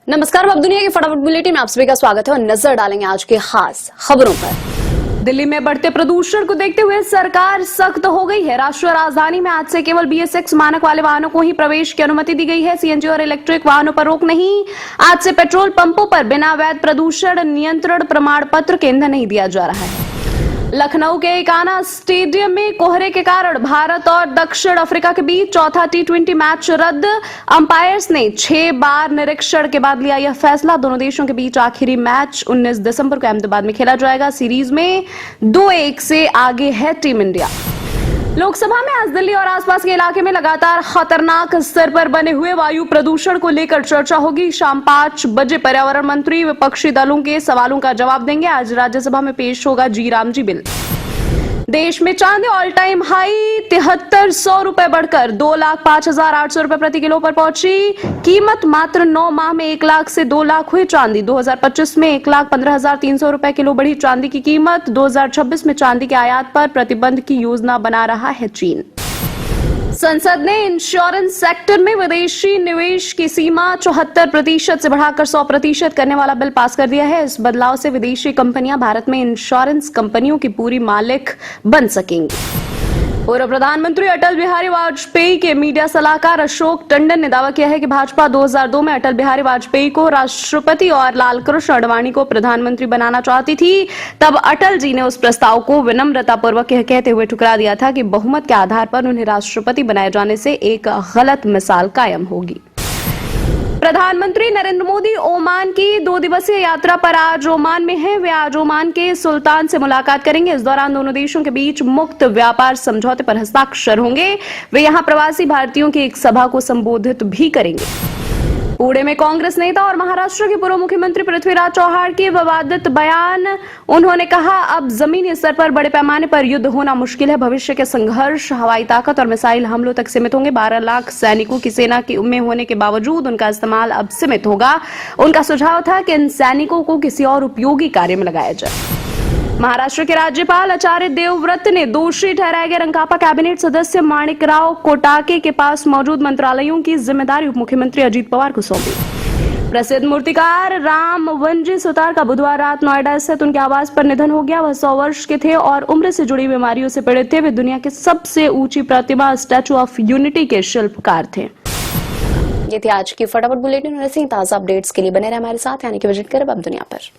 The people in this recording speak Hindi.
नमस्कार, अब दुनिया की फटाफट बुलेटिन में आप सभी का स्वागत है और नजर डालेंगे आज के खास खबरों पर। दिल्ली में बढ़ते प्रदूषण को देखते हुए सरकार सख्त हो गई है। राष्ट्रीय राजधानी में आज से केवल BS6 मानक वाले वाहनों को ही प्रवेश की अनुमति दी गई है। CNG और इलेक्ट्रिक वाहनों पर रोक नहीं। आज से पेट्रोल पंपों पर बिना वैध प्रदूषण नियंत्रण प्रमाण पत्र के ईंधन नहीं दिया जा रहा है। लखनऊ के इकाना स्टेडियम में कोहरे के कारण भारत और दक्षिण अफ्रीका के बीच चौथा T20 मैच रद्द। अंपायर्स ने 6 बार निरीक्षण के बाद लिया यह फैसला। दोनों देशों के बीच आखिरी मैच 19 दिसंबर को अहमदाबाद में खेला जाएगा। सीरीज में 2-1 से आगे है टीम इंडिया। लोकसभा में आज दिल्ली और आसपास के इलाके में लगातार खतरनाक स्तर पर बने हुए वायु प्रदूषण को लेकर चर्चा होगी। शाम 5 बजे पर्यावरण मंत्री विपक्षी दलों के सवालों का जवाब देंगे। आज राज्यसभा में पेश होगा G-रामजी बिल। देश में चांदी ऑल टाइम हाई 7300 रुपए बढ़कर 2,05,800 रुपए प्रति किलो पर पहुंची। कीमत मात्र 9 माह में 1 लाख से 2 लाख हुई। चांदी 2025 में 1,15,300 रुपए किलो बढ़ी। चांदी की कीमत 2026 में चांदी के आयात पर प्रतिबंध की योजना बना रहा है चीन। संसद ने इंश्योरेंस सेक्टर में विदेशी निवेश की सीमा 74% से बढ़ाकर 100% करने वाला बिल पास कर दिया है। इस बदलाव से विदेशी कंपनियां भारत में इंश्योरेंस कंपनियों की पूरी मालिक बन सकेंगी। पूर्व प्रधानमंत्री अटल बिहारी वाजपेयी के मीडिया सलाहकार अशोक टंडन ने दावा किया है कि भाजपा 2002 में अटल बिहारी वाजपेयी को राष्ट्रपति और लालकृष्ण आडवाणी को प्रधानमंत्री बनाना चाहती थी। तब अटल जी ने उस प्रस्ताव को विनम्रतापूर्वक यह कहते हुए ठुकरा दिया था कि बहुमत के आधार पर उन्हें राष्ट्रपति बनाए जाने से एक गलत मिसाल कायम होगी। प्रधानमंत्री नरेंद्र मोदी ओमान की 2 दिवसीय यात्रा पर आज ओमान में हैं। वे आज ओमान के सुल्तान से मुलाकात करेंगे। इस दौरान दोनों देशों के बीच मुक्त व्यापार समझौते पर हस्ताक्षर होंगे। वे यहां प्रवासी भारतीयों की एक सभा को संबोधित भी करेंगे। पुणे में कांग्रेस नेता और महाराष्ट्र के पूर्व मुख्यमंत्री पृथ्वीराज चव्हाण के विवादित बयान। उन्होंने कहा, अब जमीनी स्तर पर बड़े पैमाने पर युद्ध होना मुश्किल है। भविष्य के संघर्ष हवाई ताकत और मिसाइल हमलों तक सीमित होंगे। 12 लाख सैनिकों की सेना की में होने के बावजूद उनका इस्तेमाल अब सीमित होगा। उनका सुझाव था कि इन सैनिकों को किसी और उपयोगी कार्य में लगाया जाए। महाराष्ट्र के राज्यपाल आचार्य देवव्रत ने दोषी ठहराए गए रंकापा कैबिनेट सदस्य माणिकराव कोटाके के पास मौजूद मंत्रालयों की जिम्मेदारी उप मुख्यमंत्री अजित पवार को सौंपी। प्रसिद्ध मूर्तिकार राम वनजी सुतार का बुधवार रात नोएडा स्थित उनके आवास पर निधन हो गया। वह 100 वर्ष के थे और उम्र से जुड़ी बीमारियों से पीड़ित थे। वे दुनिया के सबसे ऊंची प्रतिमा स्टैचू ऑफ यूनिटी के शिल्पकार थे। ये थी आज की फटाफट बुलेटिन। ऐसे ही ताजा अपडेट्स के लिए बने रहे हमारे साथ, यानी कि विजिट करें अब दुनिया पर।